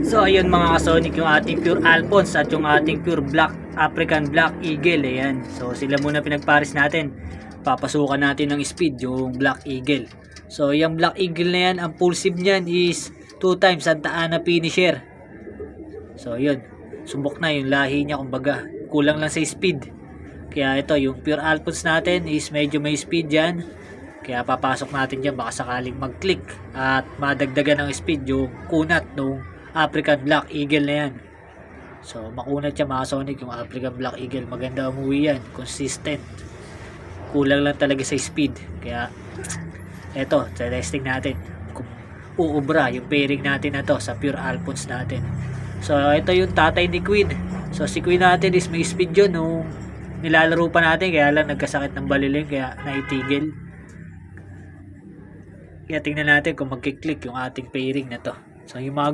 So ayun mga kasonic, yung ating pure Alphonse at yung ating pure black African Black Eagle. Ayan. So sila muna pinagpares natin. Papasukan natin ng speed yung Black Eagle. So yung Black Eagle na yan, ang pulsive niyan is 2 times Santa Ana finisher. So yun, subok na yung lahi niya, kumbaga kulang lang sa speed. Kaya ito yung pure Alphonse natin is medyo may speed yan. Kaya papasok natin dyan, baka sakaling mag-click at madagdagan ng speed yung kunat nung African Black Eagle na yan. So makunat siya mga Sonic, yung African Black Eagle. Maganda umuwi yan, consistent. Kulang lang talaga sa speed. Kaya eto, sa testing natin kung uubra yung pairing natin na to sa pure Alphonse natin. So ito yung tatay ni Queen. So si Queen natin is may speed yun nung nilalaro pa natin, kaya lang nagkasakit ng baliling kaya naitigil. Kaya tingnan natin kung magkiklik yung ating pairing na to. So yung mga